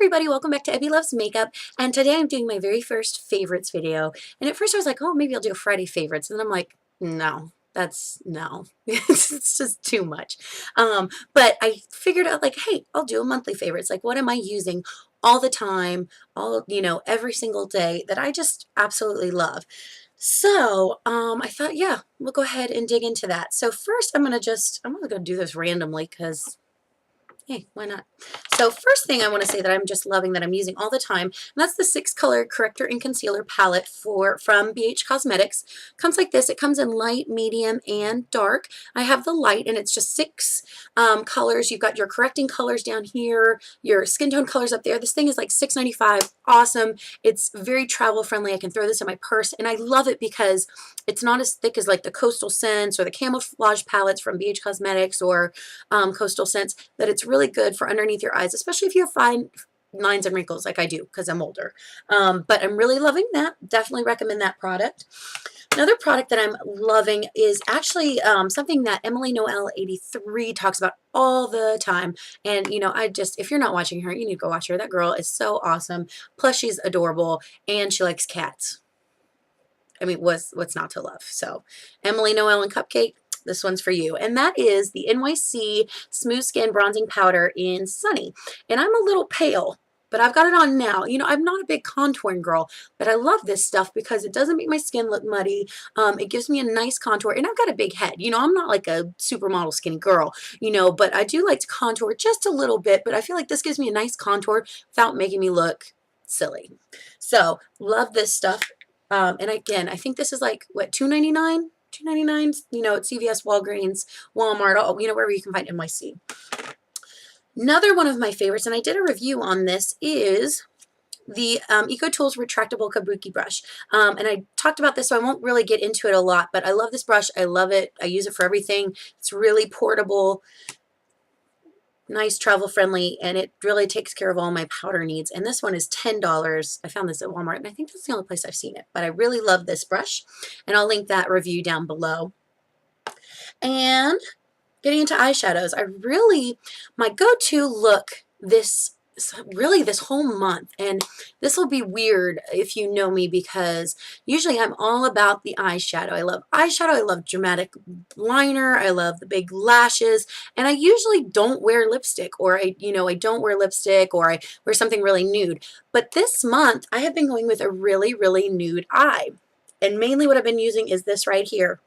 everybody, welcome back to Abby Loves Makeup, and today I'm doing my very first favorites video. And at first I was like, oh, maybe I'll do a Friday favorites, and then I'm like, no, it's just too much. But I figured out, like, hey, I'll do a monthly favorites. Like, what am I using all the time, every single day that I just absolutely love? So I thought, yeah, we'll go ahead and dig into that. So first I'm gonna do this randomly because hey, why not? So first thing I want to say that I'm just loving that I'm using all the time, and that's the 6-color corrector and concealer palette from BH Cosmetics. Comes like this. It comes in light, medium, and dark. I have the light, and it's just 6 colors. You've got your correcting colors down here, your skin tone colors up there. This thing is like $6.95. Awesome. It's very travel friendly. I can throw this in my purse, and I love it because it's not as thick as like the Coastal Scents or the Camouflage palettes from BH Cosmetics or Coastal Scents, that it's really good for underneath your eyes, especially if you have fine lines and wrinkles like I do because I'm older. But I'm really loving that. Definitely recommend that product. Another product that I'm loving is actually something that Emily Noel 83 talks about all the time. And, if you're not watching her, you need to go watch her. That girl is so awesome. Plus, she's adorable, and she likes cats. I mean, what's not to love? So, Emily Noel and Cupcake, this one's for you. And that is the NYC Smooth Skin Bronzing Powder in Sunny. And I'm a little pale, but I've got it on now. I'm not a big contouring girl, but I love this stuff because it doesn't make my skin look muddy. It gives me a nice contour, and I've got a big head. I'm not like a supermodel skinny girl, but I do like to contour just a little bit, but I feel like this gives me a nice contour without making me look silly. So, love this stuff. And again, I think this is like, what, $2.99? $2.99, at CVS, Walgreens, Walmart, wherever you can find NYC. Another one of my favorites, and I did a review on this, is the EcoTools Retractable Kabuki brush. And I talked about this, so I won't really get into it a lot, but I love this brush. I love it. I use it for everything. It's really portable, nice, travel friendly, and it really takes care of all my powder needs. And this one is $10. I found this at Walmart, and I think that's the only place I've seen it. But I really love this brush, and I'll link that review down below. And getting into eyeshadows, my go-to look this whole month, and this will be weird if you know me, because usually I'm all about the eyeshadow. I love eyeshadow. I love dramatic liner. I love the big lashes, and I usually don't wear lipstick, or I don't wear lipstick, or I wear something really nude. But this month I have been going with a really, really nude eye, and mainly what I've been using is this right here.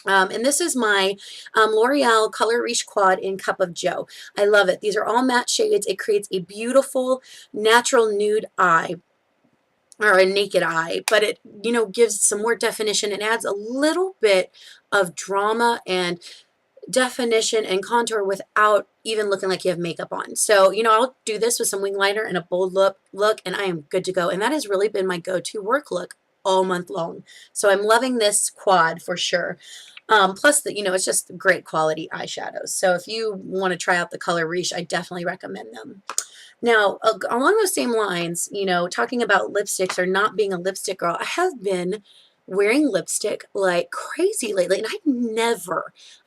And this is my L'Oreal Color Riche Quad in Cup of Joe. I love it. These are all matte shades. It creates a beautiful, natural nude eye, or a naked eye, but it, gives some more definition and adds a little bit of drama and definition and contour without even looking like you have makeup on. So, I'll do this with some wing liner and a bold look, and I am good to go. And that has really been my go-to work look all month long. So I'm loving this quad for sure. Plus, it's just great quality eyeshadows. So if you want to try out the Color Riche, I definitely recommend them. Now, along those same lines, talking about lipsticks or not being a lipstick girl, I have been wearing lipstick like crazy lately, and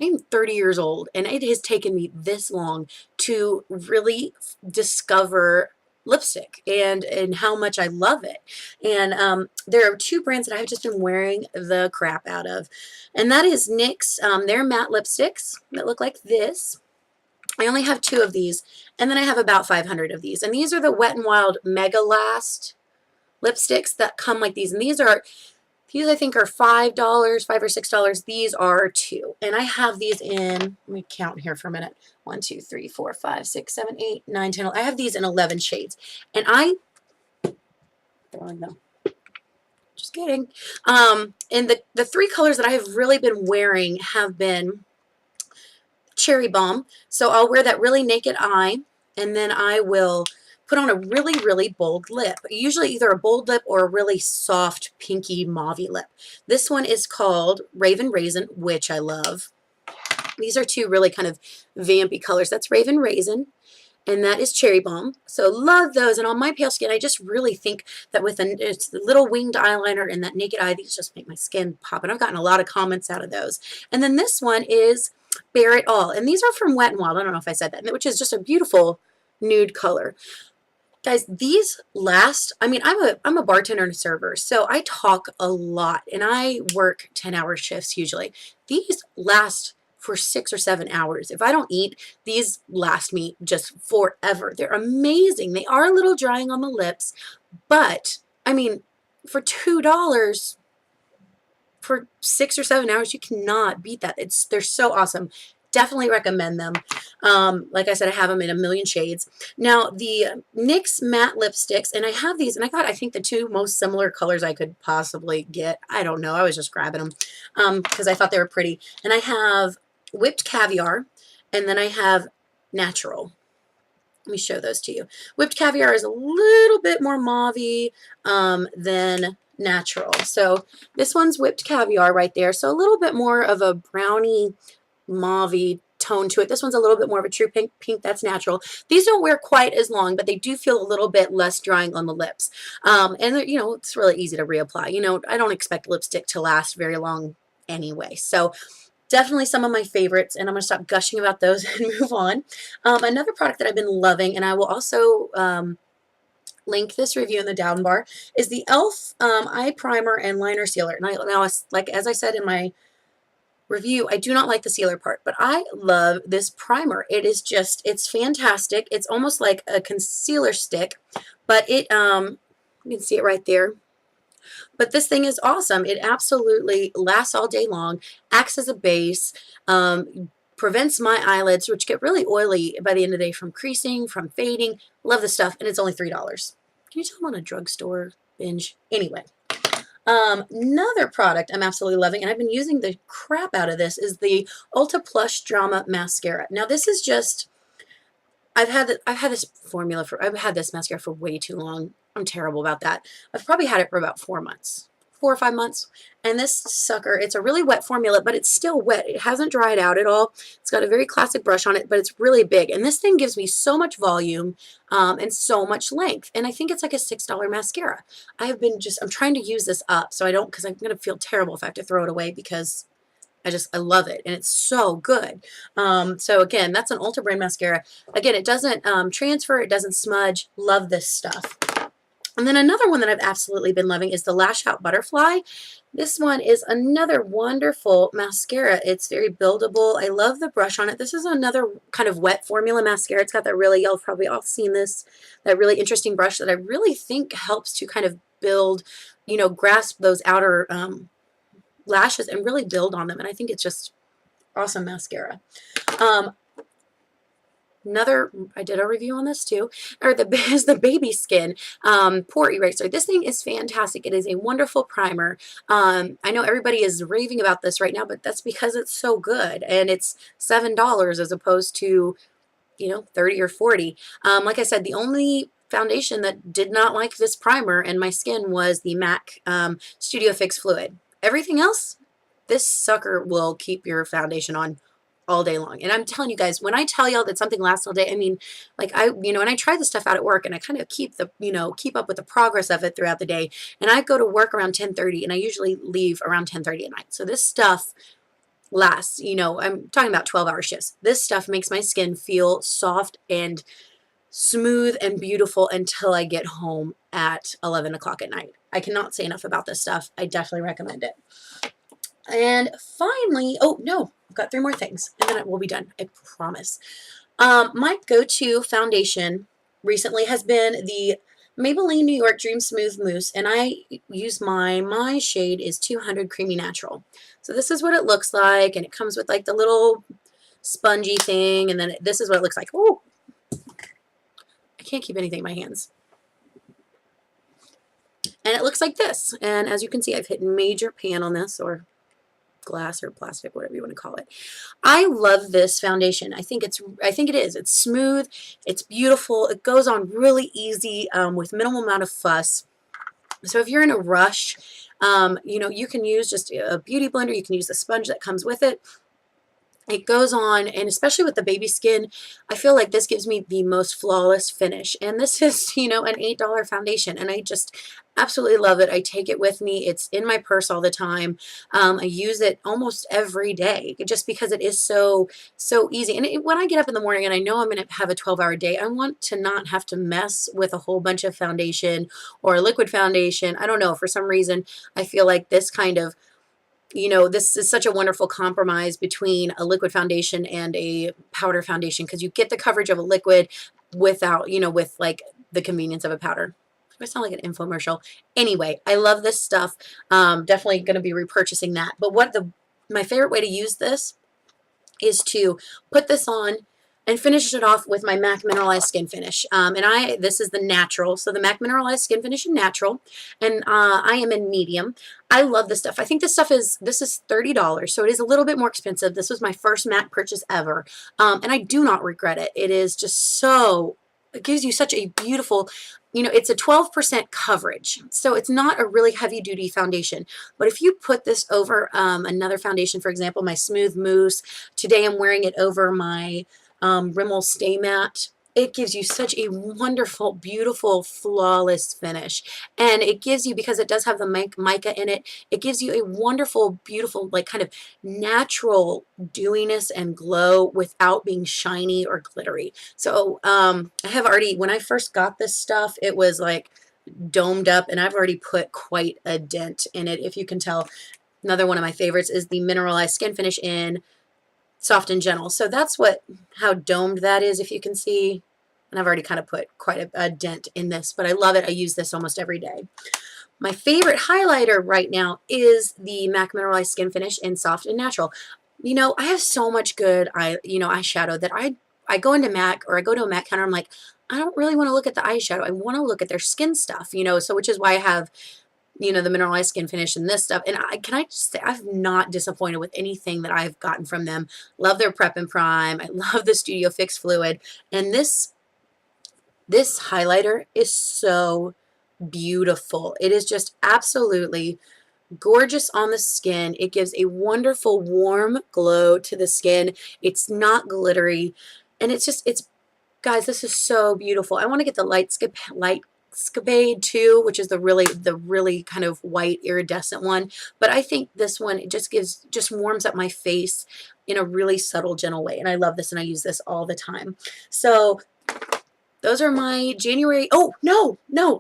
I'm 30 years old, and it has taken me this long to really discover lipstick and how much I love it. And there are 2 brands that I've just been wearing the crap out of, and that is NYX. They're matte lipsticks that look like this. I only have 2 of these, and then I have about 500 of these, and these are the Wet n Wild Mega Last lipsticks that come like these, and these I think are $5, $5 or $6. These are 2. And I have these in, let me count here for a minute. 1, 2, 3, 4, 5, 6, 7, 8, 9, 10. I have these in 11 shades. And throwing them. Just kidding. And the 3 colors that I have really been wearing have been Cherry Bomb. So I'll wear that really naked eye, and then I will put on a really, really bold lip. Usually either a bold lip or a really soft, pinky, mauvey lip. This one is called Raven Raisin, which I love. These are 2 really kind of vampy colors. That's Raven Raisin, and that is Cherry Bomb. So love those. And on my pale skin, I just really think that with a little winged eyeliner and that naked eye, these just make my skin pop. And I've gotten a lot of comments out of those. And then this one is Bare It All. And these are from Wet n Wild. I don't know if I said that, which is just a beautiful nude color. Guys, these last, I mean, I'm a bartender and a server, so I talk a lot and I work 10-hour shifts usually. These last for 6 or 7 hours. If I don't eat, these last me just forever. They're amazing. They are a little drying on the lips, but I mean, for $2 for 6 or 7 hours, you cannot beat that. They're so awesome. Definitely recommend them. Like I said, I have them in a million shades. Now, the NYX matte lipsticks, and I have these, and I got, I think, the two most similar colors I could possibly get. I don't know. I was just grabbing them because I thought they were pretty. And I have Whipped Caviar, and then I have Natural. Let me show those to you. Whipped Caviar is a little bit more mauve-y than Natural. So this one's Whipped Caviar right there. So a little bit more of a brownie mauve tone to it. This one's a little bit more of a true pink. That's Natural. These don't wear quite as long, but they do feel a little bit less drying on the lips. And you know, it's really easy to reapply. You know, I don't expect lipstick to last very long anyway. So definitely some of my favorites, and I'm going to stop gushing about those and move on. Another product that I've been loving, and I will also link this review in the down bar, is the e.l.f. Eye Primer and Liner Sealer. Now, like as I said in my review, I do not like the sealer part, but I love this primer. It is just, it's fantastic. It's almost like a concealer stick, but it, you can see it right there. But this thing is awesome. It absolutely lasts all day long, acts as a base, prevents my eyelids, which get really oily by the end of the day, from creasing, from fading. Love this stuff, and it's only $3. Can you tell I'm on a drugstore binge? Anyway, another product I'm absolutely loving, and I've been using the crap out of this, is the Ulta Plush Drama Mascara. Now, this is just, I've had this mascara for way too long. I'm terrible about that. I've probably had it for about 4 months, 4 or 5 months. And this sucker, it's a really wet formula, but it's still wet. It hasn't dried out at all. It's got a very classic brush on it, but it's really big. And this thing gives me so much volume and so much length. And I think it's like a $6 mascara. I'm trying to use this up so I don't, because I'm going to feel terrible if I have to throw it away, because I love it, and it's so good. So again, that's an Ulta brand mascara. Again, it doesn't transfer, it doesn't smudge. Love this stuff. And then another one that I've absolutely been loving is the Lash Out Butterfly. This one is another wonderful mascara. It's very buildable. I love the brush on it. This is another kind of wet formula mascara. It's got that really, y'all have probably all seen this, that really interesting brush that I really think helps to kind of build, you know, grasp those outer lashes and really build on them. And I think it's just awesome mascara. I did a review on this too, is the Baby Skin Pore Eraser. This thing is fantastic. It is a wonderful primer. I know everybody is raving about this right now, but that's because it's so good, and it's $7 as opposed to, you know, 30 or 40. Like I said, the only foundation that did not like this primer in my skin was the MAC Studio Fix Fluid. Everything else, this sucker will keep your foundation on all day long. And I'm telling you guys, when I tell y'all that something lasts all day, I mean, like and I try this stuff out at work, and I kind of keep up with the progress of it throughout the day. And I go to work around 10:30, and I usually leave around 10:30 at night. So this stuff lasts, you know, I'm talking about 12-hour shifts. This stuff makes my skin feel soft and smooth and beautiful until I get home at 11 o'clock at night. I cannot say enough about this stuff. I definitely recommend it. And finally, oh no, I've got 3 more things, and then we'll be done, I promise. My go-to foundation recently has been the Maybelline New York Dream Smooth Mousse, and I use my shade is 200 Creamy Natural. So this is what it looks like, and it comes with like the little spongy thing, and then this is what it looks like. Oh, I can't keep anything in my hands. And it looks like this, and as you can see, I've hit major pan on this, or glass or plastic, whatever you want to call it. I love this foundation. I think it is. It's smooth. It's beautiful. It goes on really easy with minimal amount of fuss. So if you're in a rush, you know, you can use just a beauty blender. You can use the sponge that comes with it. It goes on, and especially with the baby skin, I feel like this gives me the most flawless finish. And this is, you know, an $8 foundation, and I just absolutely love it. I take it with me. It's in my purse all the time. I use it almost every day just because it is so easy. And when I get up in the morning and I know I'm going to have a 12-hour day, I want to not have to mess with a whole bunch of foundation or liquid foundation. I don't know. For some reason, I feel like this kind of, you know, this is such a wonderful compromise between a liquid foundation and a powder foundation, because you get the coverage of a liquid without, you know, with like the convenience of a powder. I sound like an infomercial. Anyway, I love this stuff. Definitely going to be repurchasing that. But my favorite way to use this is to put this on and finish it off with my MAC Mineralized Skin Finish. This is the natural, so the MAC Mineralized Skin Finish in natural, and I am in medium. I love this stuff. I think this is $30, so it is a little bit more expensive. This was my first MAC purchase ever, and I do not regret it. It is just so, it gives you such a beautiful, you know, it's a 12% coverage, so it's not a really heavy duty foundation. But if you put this over another foundation, for example, my Smooth Mousse, today I'm wearing it over my Rimmel Stay Matte, it gives you such a wonderful, beautiful, flawless finish. And it gives you, because it does have the mica in it, it gives you a wonderful, beautiful, like kind of natural dewiness and glow without being shiny or glittery. So I have already, when I first got this stuff, it was like domed up, and I've already put quite a dent in it, if you can tell. Another one of my favorites is the Mineralized Skin Finish in Soft and Gentle. So that's how domed that is, if you can see. And I've already kind of put quite a dent in this, but I love it. I use this almost every day. My favorite highlighter right now is the MAC Mineralized Skin Finish in Soft and Natural. You know, I have so much good eyeshadow that I go into MAC, or I go to a MAC counter, I'm like, I don't really want to look at the eyeshadow. I want to look at their skin stuff, you know, so which is why I have, you know, the Mineralized Skin Finish and this stuff. And can I just say, I've not disappointed with anything that I've gotten from them. Love their Prep and Prime. I love the Studio Fix Fluid. And this highlighter is so beautiful. It is just absolutely gorgeous on the skin. It gives a wonderful warm glow to the skin. It's not glittery. And guys, this is so beautiful. I want to get the Light Scapade too, which is the really kind of white iridescent one. But I think this one, it just warms up my face in a really subtle, gentle way. And I love this, and I use this all the time. So those are my January. Oh, no,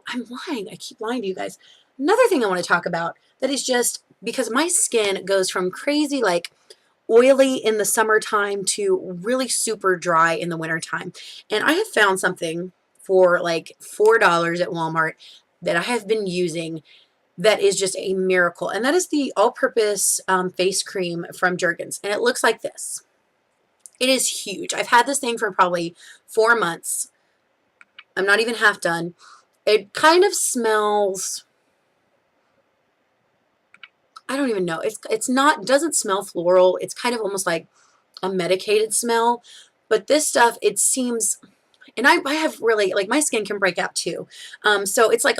I'm lying. I keep lying to you guys. Another thing I want to talk about that is just because my skin goes from crazy, like oily in the summertime to really super dry in the wintertime. And I have found something for like $4 at Walmart that I have been using that is just a miracle. And that is the all-purpose face cream from Jergens. And it looks like this. It is huge. I've had this thing for probably 4 months. I'm not even half done. It kind of smells, I don't even know. Doesn't smell floral. It's kind of almost like a medicated smell. But this stuff, it seems, and I have really, like, my skin can break out too. So it's like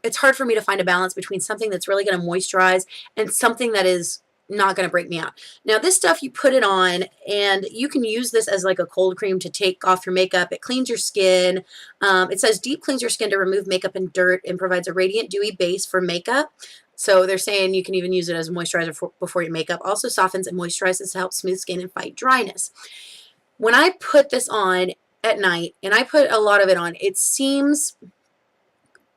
it's hard for me to find a balance between something that's really going to moisturize and something that is not going to break me out. Now this stuff, you put it on, and you can use this as like a cold cream to take off your makeup. It cleans your skin. It says deep cleans your skin to remove makeup and dirt and provides a radiant, dewy base for makeup. So they're saying you can even use it as a moisturizer before your makeup. Also softens and moisturizes to help smooth skin and fight dryness. When I put this on at night, and I put a lot of it on, it seems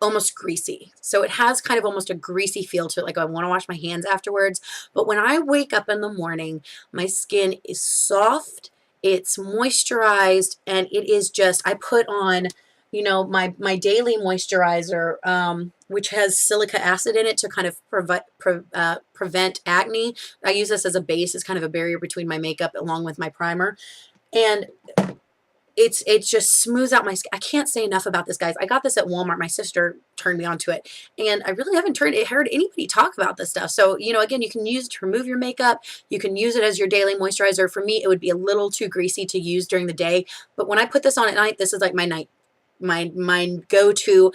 almost greasy. So it has kind of almost a greasy feel to it, like I want to wash my hands afterwards. But when I wake up in the morning, my skin is soft, it's moisturized, and it is just, I put on, you know, my daily moisturizer, which has silica acid in it to kind of prevent acne. I use this as a base, as kind of a barrier between my makeup along with my primer. And it just smooths out my skin. I can't say enough about this, guys. I got this at Walmart. My sister turned me onto it, and I really haven't heard anybody talk about this stuff. So, you know, again, you can use it to remove your makeup. You can use it as your daily moisturizer. For me, it would be a little too greasy to use during the day, but when I put this on at night, this is like my go-to.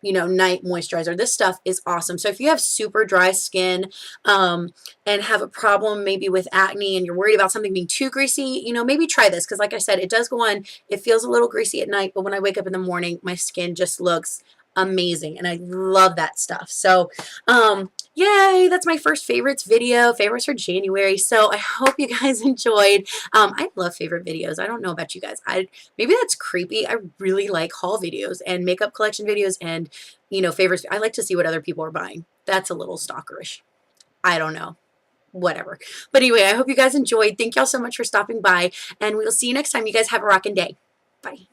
night moisturizer. This stuff is awesome. So if you have super dry skin and have a problem maybe with acne and you're worried about something being too greasy, maybe try this, because like I said, it does go on. It feels a little greasy at night, but when I wake up in the morning, my skin just looks amazing, and I love that stuff. So yay, that's my first favorites video, favorites for January. So I hope you guys enjoyed. I love favorite videos. I don't know about you guys. Maybe that's creepy. I really like haul videos and makeup collection videos and, favorites. I like to see what other people are buying. That's a little stalkerish. I don't know. Whatever. But anyway, I hope you guys enjoyed. Thank y'all so much for stopping by, and we'll see you next time. You guys have a rockin' day. Bye.